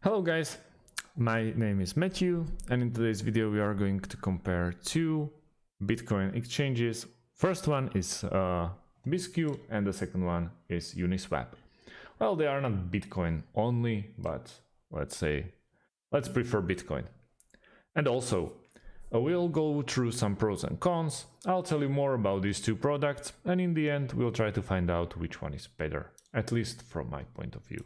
Hello guys, my name is Matthew, and in today's video we are going to compare two Bitcoin exchanges. First one is Bisq and the second one is Uniswap. Well, they are not Bitcoin only, but let's prefer Bitcoin. And also, we'll go through some pros and cons, I'll tell you more about these two products, and in the end we'll try to find out which one is better, at least from my point of view.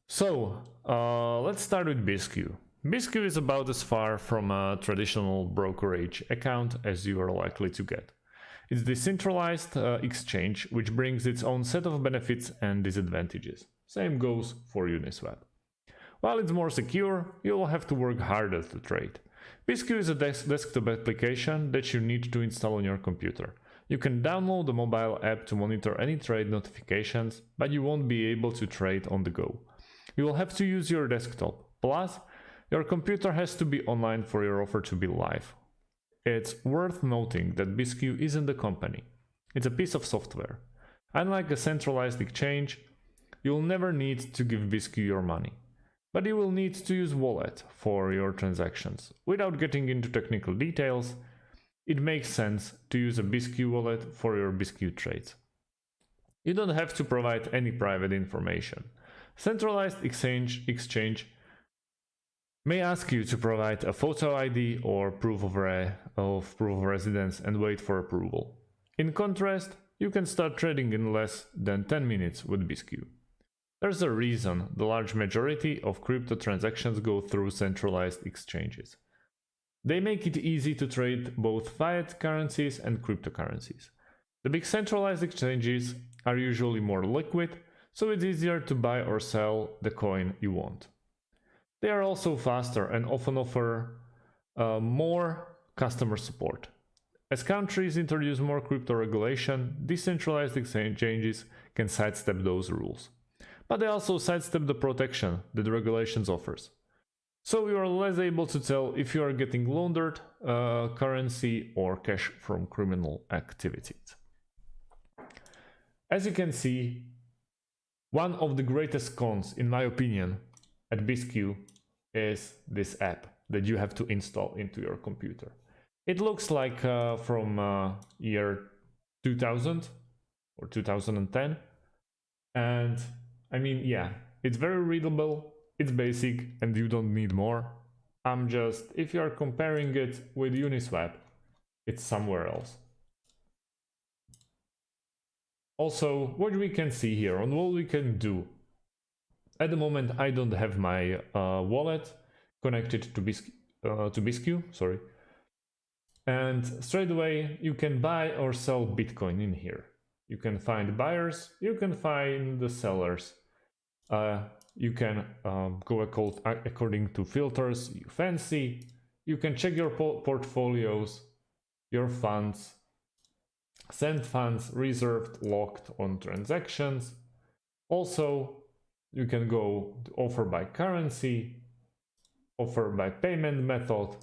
So, let's start with Bisq. Bisq is about as far from a traditional brokerage account as you are likely to get. It's a decentralized exchange which brings its own set of benefits and disadvantages. Same goes for Uniswap. While it's more secure, you'll have to work harder to trade. Bisq is a desktop application that you need to install on your computer. You can download the mobile app to monitor any trade notifications, but you won't be able to trade on the go. You will have to use your desktop, plus your computer has to be online for your offer to be live. It's worth noting that Bisq isn't a company, it's a piece of software. Unlike a centralized exchange, you'll never need to give Bisq your money, but you will need to use wallet for your transactions. Without getting into technical details, it makes sense to use a Bisq wallet for your Bisq trades. You don't have to provide any private information. Centralized exchange may ask you to provide a photo ID or proof of residence and wait for approval. In contrast, you can start trading in less than 10 minutes with Bisq. There's a reason the large majority of crypto transactions go through centralized exchanges. They make it easy to trade both fiat currencies and cryptocurrencies. The big centralized exchanges are usually more liquid, so it's easier to buy or sell the coin you want. They are also faster and often offer more customer support. As countries introduce more crypto regulation, decentralized exchanges can sidestep those rules. But they also sidestep the protection that the regulations offers. So you are less able to tell if you are getting laundered currency or cash from criminal activities. As you can see, one of the greatest cons, in my opinion, at Bisq is this app that you have to install into your computer. It looks like from year 2000 or 2010, and I mean, yeah, it's very readable, it's basic, and you don't need more. If you are comparing it with Uniswap, it's somewhere else. Also, what we can see here on what we can do. At the moment, I don't have my wallet connected to Bisq, sorry. And straight away, you can buy or sell Bitcoin in here. You can find buyers, you can find the sellers. You can go according to filters you fancy. You can check your portfolios, your funds, send funds, reserved, locked on transactions. Also, you can go to offer by currency, offer by payment method,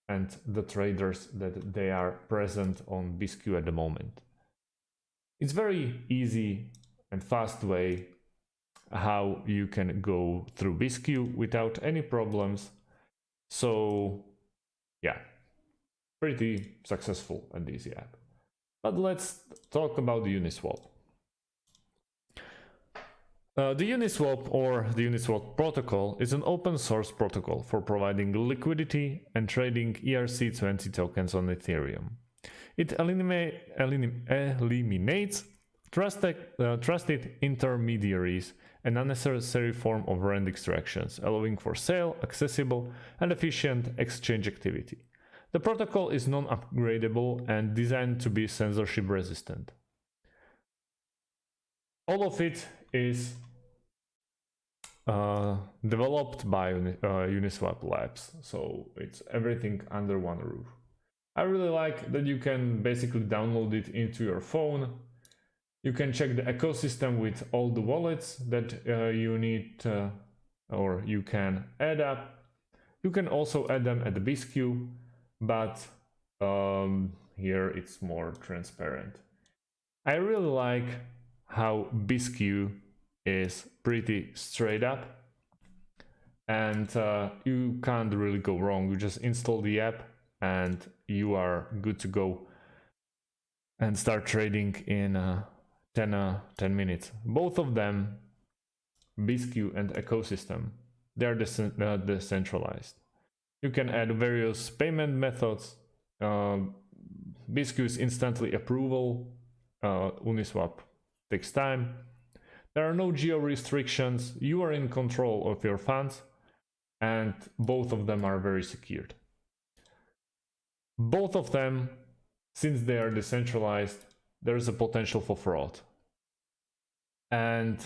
and the traders that they are present on Bisq at the moment. It's very easy and fast way how you can go through Bisq without any problems. So yeah, pretty successful and easy app. But let's talk about the Uniswap. The Uniswap or the Uniswap protocol is an open source protocol for providing liquidity and trading ERC20 tokens on Ethereum. It eliminates trusted intermediaries and unnecessary form of rand extractions, allowing for sale, accessible, and efficient exchange activity. The protocol is non-upgradable and designed to be censorship resistant. All of it is developed by Uniswap Labs, so it's everything under one roof. I really like that you can basically download it into your phone. You can check the ecosystem with all the wallets that you need or you can add up. You can also add them at the Bisq, but here it's more transparent. I really like how Bisq is pretty straight up. and you can't really go wrong. You just install the app and you are good to go and start trading in 10 minutes. Both of them, Bisq and ecosystem, they're decentralized. You can add various payment methods. Bisq is instantly approval. Uniswap takes time. There are no geo restrictions. You are in control of your funds, and both of them are very secured. Both of them, since they are decentralized, there is a potential for fraud. And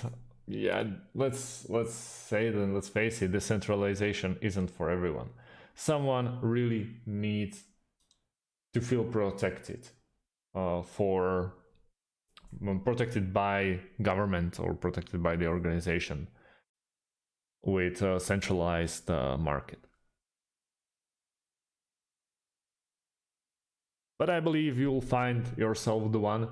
yeah, let's face it, decentralization isn't for everyone. Someone really needs to feel protected, protected by government or protected by the organization with a centralized market. But I believe you'll find yourself the one.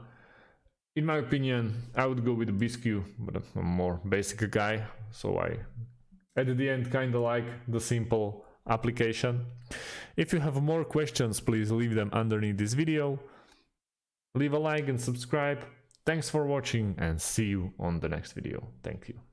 In my opinion, I would go with Bisq, but I'm a more basic guy, so I at the end kind of like the simple application. If you have more questions, please leave them underneath this video. Leave a like and subscribe. Thanks for watching and see you on the next video. Thank you.